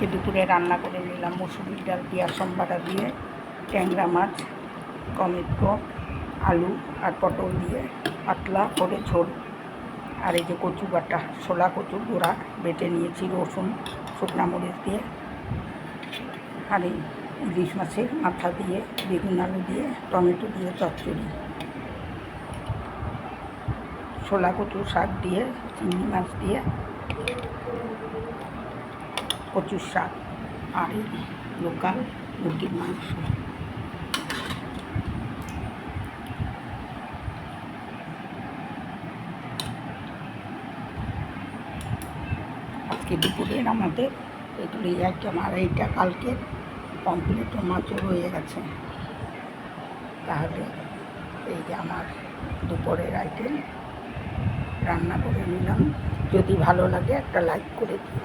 আজকে দুপুরে রান্না করে নিলাম মুসুরির ডাল পেঁয়াজ বাটা দিয়ে, ট্যাংরা মাছ, টমেটো, আলু আর পটল দিয়ে পাতলা করে ঝোল। আর এই যে কচু বাটা, ছোলা কচু গোড়া বেটে নিয়েছি, রসুন শুকনা মরিচ দিয়ে। আর এই ইলিশ মাছের মাথা দিয়ে, বেগুন আলু দিয়ে, টমেটো দিয়ে চচ্চড়ি, ছোলা কচু শাক দিয়ে, চিংড়ি মাছ দিয়ে কচুর শাক, আর এই লোকাল মুরগির মাংস। আজকে দুপুরের আমাদের এগুলি আইটেম। আর এইটা কালকে কমপ্লিট মাছও রয়ে গেছে। তাহলে এই যে আমার দুপুরের আইটেম রান্না করে নিলাম। যদি ভালো লাগে একটা লাইক করে দিও।